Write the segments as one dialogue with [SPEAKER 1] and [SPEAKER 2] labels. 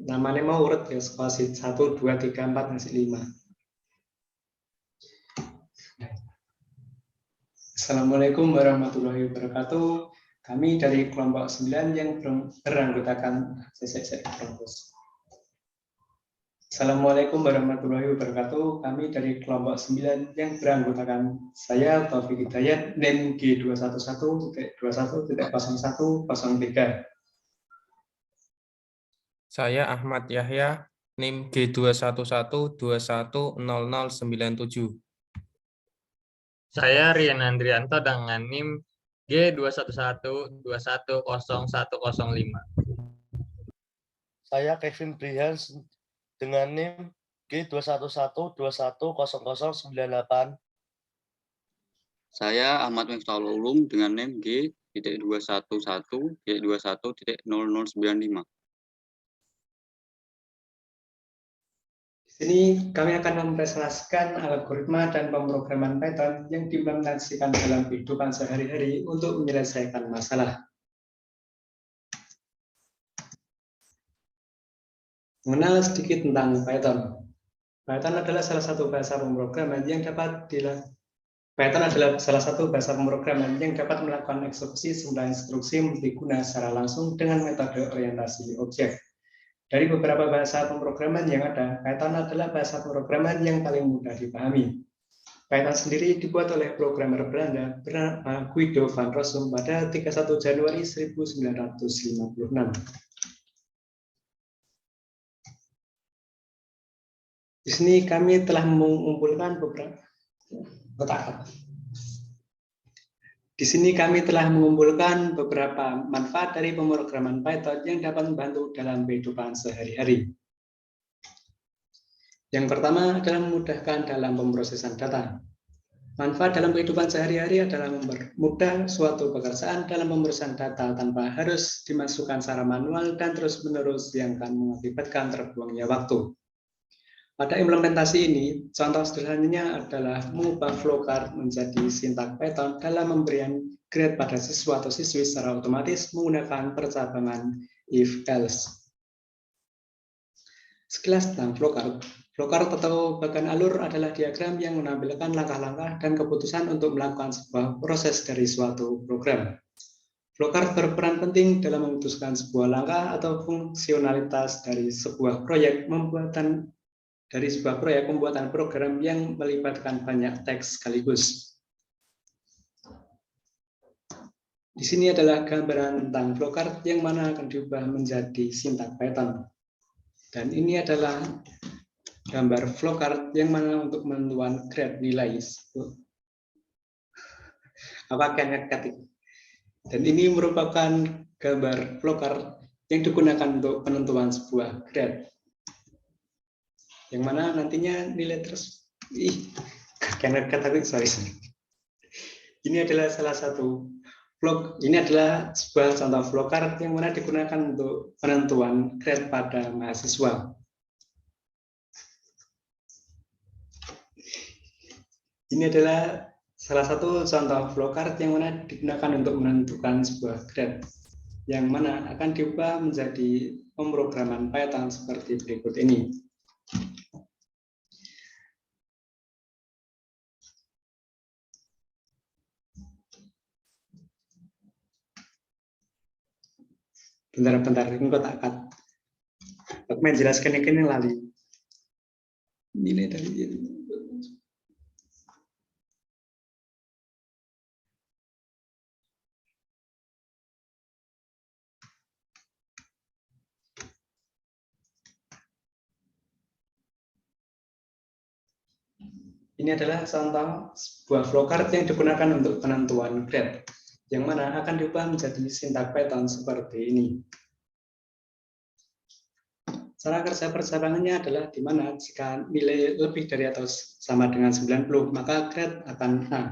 [SPEAKER 1] namanya mau urut ya, skosit 1, 2, 3, 4, masih 5. Assalamualaikum warahmatullahi wabarakatuh. Kami dari kelompok 9 yang beranggotakan Assalamualaikum warahmatullahi wabarakatuh. Kami dari kelompok 9 yang beranggotakan saya Taufik Hidayat, NIM G211.21.0103.
[SPEAKER 2] Saya Ahmad Yahya, NIM G211210097.
[SPEAKER 3] Saya Rian Andrianto dengan NIM G211210105.
[SPEAKER 4] Saya Kevin Brihans dengan NIM G211210098.
[SPEAKER 5] Saya Ahmad Miftahul Ulum dengan NIM G.211.21.0095.
[SPEAKER 1] Di sini kami akan mempresentasikan algoritma dan pemrograman Python yang diimplementasikan dalam kehidupan sehari-hari untuk menyelesaikan masalah. Mengenal sedikit tentang Python. Python adalah salah satu bahasa pemrograman yang dapat melakukan eksekusi sejumlah instruksi multiguna secara langsung dengan metode orientasi objek. Dari beberapa bahasa pemrograman yang ada, Python adalah bahasa pemrograman yang paling mudah dipahami. Python sendiri dibuat oleh programmer Belanda bernama Guido van Rossum pada 31 Januari 1956. Di sini kami telah mengumpulkan beberapa manfaat dari pemrograman Python yang dapat membantu dalam kehidupan sehari-hari. Yang pertama adalah memudahkan dalam pemrosesan data. Manfaat dalam kehidupan sehari-hari adalah mempermudah suatu pekerjaan dalam pemrosesan data tanpa harus dimasukkan secara manual dan terus-menerus yang akan mengakibatkan terbuangnya waktu. Pada implementasi ini, contoh sederhananya adalah mengubah flowchart menjadi sintak Python dalam memberikan grade pada siswa atau siswi secara otomatis menggunakan percabangan if-else. Sekilas tentang flowchart. Flowchart atau bagan alur adalah diagram yang menampilkan langkah-langkah dan keputusan untuk melakukan sebuah proses dari suatu program. Flowchart berperan penting dalam memutuskan sebuah langkah atau fungsionalitas dari sebuah proyek pembuatan program yang melibatkan banyak teks sekaligus. Di sini adalah gambaran tentang flowchart yang mana akan diubah menjadi sintak Python. Dan ini adalah gambar flowchart yang mana untuk menentukan grade nilai. Dan ini merupakan gambar flowchart yang digunakan untuk penentuan sebuah grade. Yang mana nantinya nilai terus Ini adalah sebuah contoh flowchart yang mana digunakan untuk penentuan grade pada mahasiswa. Ini adalah salah satu contoh flowchart yang mana digunakan untuk menentukan sebuah grade yang mana akan diubah menjadi pemrograman Python seperti berikut ini. Bentar, ini kok tak aku menjelaskan ini lali. Ini dari ini. Ini adalah contoh sebuah flowchart yang digunakan untuk penentuan grade, yang mana akan diubah menjadi sintak Python seperti ini. Cara kerja percabangannya adalah di mana jika nilai lebih dari atau sama dengan 90, maka grade akan A.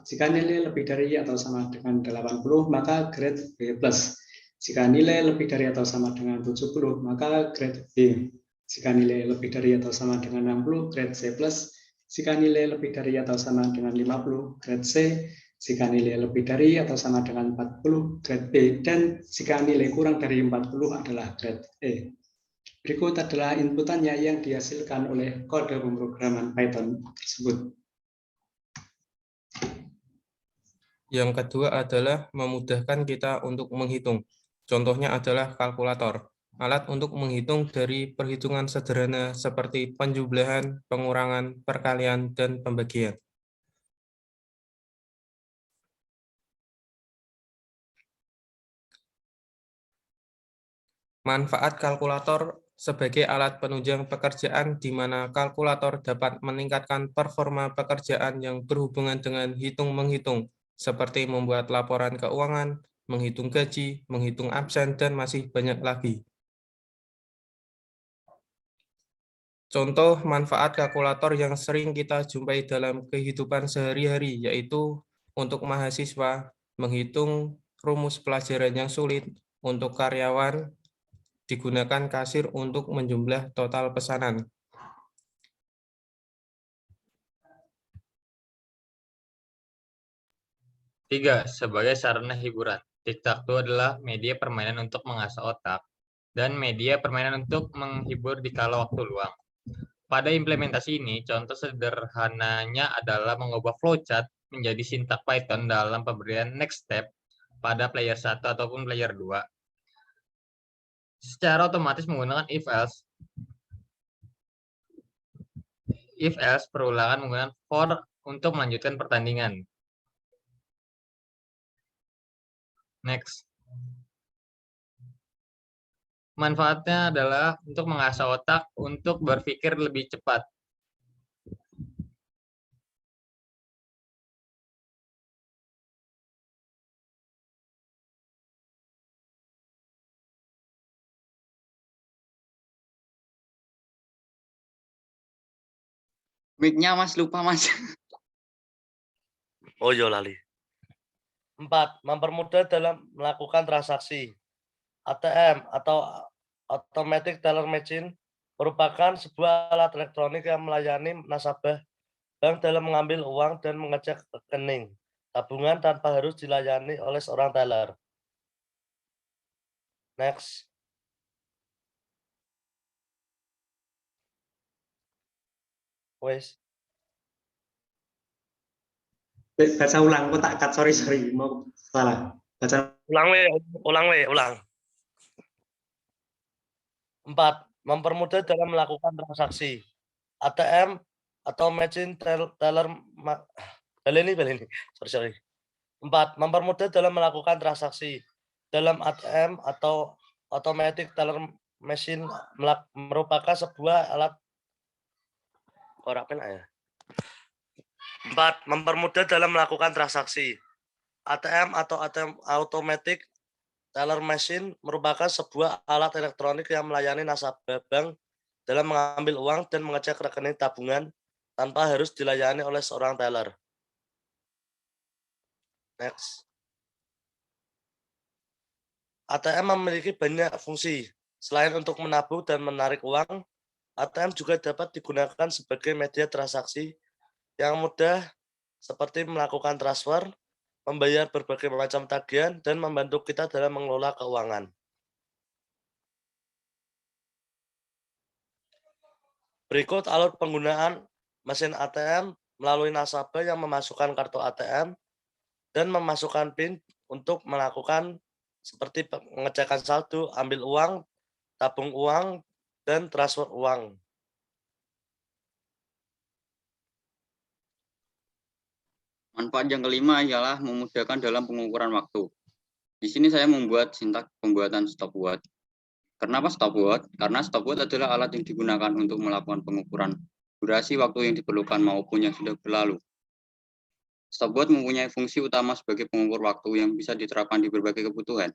[SPEAKER 1] Jika nilai lebih dari atau sama dengan 80, maka grade B+. Jika nilai lebih dari atau sama dengan 70, maka grade B. Jika nilai lebih dari atau sama dengan 60, grade C+. Jika nilai lebih dari atau sama dengan 50, grade C. Jika nilai lebih dari atau sama dengan 40, grade B. Dan jika nilai kurang dari 40 adalah grade E. Berikut adalah inputannya yang dihasilkan oleh kode pemrograman Python tersebut.
[SPEAKER 2] Yang kedua adalah memudahkan kita untuk menghitung. Contohnya adalah kalkulator, alat untuk menghitung dari perhitungan sederhana seperti penjumlahan, pengurangan, perkalian, dan pembagian. Manfaat kalkulator sebagai alat penunjang pekerjaan di mana kalkulator dapat meningkatkan performa pekerjaan yang berhubungan dengan hitung-menghitung, seperti membuat laporan keuangan, menghitung gaji, menghitung absen, dan masih banyak lagi. Contoh manfaat kalkulator yang sering kita jumpai dalam kehidupan sehari-hari, yaitu untuk mahasiswa, menghitung rumus pelajaran yang sulit, untuk karyawan, digunakan kasir untuk menjumlah total pesanan.
[SPEAKER 3] Tiga, sebagai sarana hiburan. Tic-tac-toe adalah media permainan untuk mengasah otak dan media permainan untuk menghibur di kala waktu luang. Pada implementasi ini, contoh sederhananya adalah mengubah flowchart menjadi sintak Python dalam pemberian next step pada player 1 ataupun player 2. Secara otomatis menggunakan if-else. If-else perulangan menggunakan for untuk melanjutkan pertandingan. Next. Manfaatnya adalah untuk mengasah otak untuk berpikir lebih cepat.
[SPEAKER 5] Mic-nya Mas, lupa Mas.
[SPEAKER 4] Oh iya lali. 4. Mempermudah dalam melakukan transaksi. ATM atau Automatic Teller Machine merupakan sebuah alat elektronik yang melayani nasabah bank dalam mengambil uang dan mengecek rekening tabungan tanpa harus dilayani oleh seorang teller. Next. Wes.
[SPEAKER 1] Baca ulang, kok tak cut, sorry, mau salah. Baca
[SPEAKER 4] Ulang. 4. Mempermudah dalam melakukan transaksi. ATM atau machine teller baleni. Sorry. 4. Mempermudah dalam melakukan transaksi. Dalam ATM atau automatic teller machine merupakan sebuah alat 4. Mempermudah dalam melakukan transaksi. ATM atau automatic teller machine merupakan sebuah alat elektronik yang melayani nasabah bank dalam mengambil uang dan mengecek rekening tabungan tanpa harus dilayani oleh seorang teller. Next. ATM memiliki banyak fungsi. Selain untuk menabung dan menarik uang, ATM juga dapat digunakan sebagai media transaksi yang mudah seperti melakukan transfer, membayar berbagai macam tagihan, dan membantu kita dalam mengelola keuangan. Berikut alur penggunaan mesin ATM melalui nasabah yang memasukkan kartu ATM dan memasukkan PIN untuk melakukan seperti pengecekan saldo, ambil uang, tabung uang, dan transfer uang.
[SPEAKER 5] Manfaat yang kelima ialah memudahkan dalam pengukuran waktu. Di sini saya membuat sintak pembuatan stopwatch. Kenapa stopwatch? Karena stopwatch adalah alat yang digunakan untuk melakukan pengukuran durasi waktu yang diperlukan maupun yang sudah berlalu. Stopwatch mempunyai fungsi utama sebagai pengukur waktu yang bisa diterapkan di berbagai kebutuhan.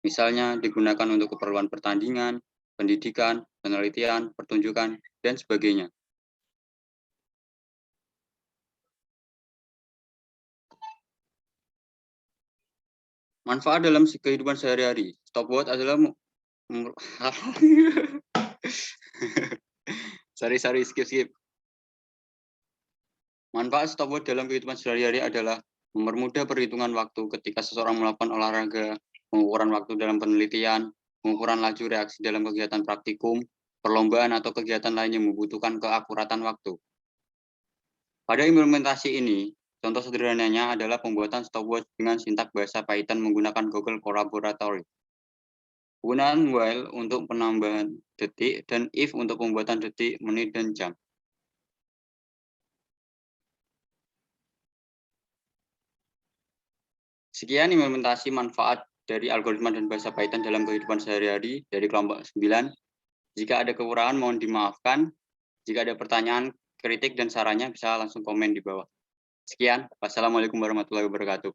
[SPEAKER 5] Misalnya digunakan untuk keperluan pertandingan, pendidikan, penelitian, pertunjukan, dan sebagainya. Manfaat dalam kehidupan sehari-hari. Stopwatch adalah skip. Manfaat stopwatch dalam kehidupan sehari-hari adalah mempermudah perhitungan waktu ketika seseorang melakukan olahraga, pengukuran waktu dalam penelitian, pengukuran laju reaksi dalam kegiatan praktikum, perlombaan atau kegiatan lain yang membutuhkan keakuratan waktu. Pada implementasi ini, contoh sederhananya adalah pembuatan stopwatch dengan sintak bahasa Python menggunakan Google Collaboratory. Penggunaan while untuk penambahan detik dan if untuk pembuatan detik, menit, dan jam. Sekian implementasi manfaat dari algoritma dan bahasa Python dalam kehidupan sehari-hari dari kelompok 9. Jika ada kekurangan mohon dimaafkan. Jika ada pertanyaan, kritik, dan sarannya bisa langsung komen di bawah. Sekian, wassalamualaikum warahmatullahi wabarakatuh.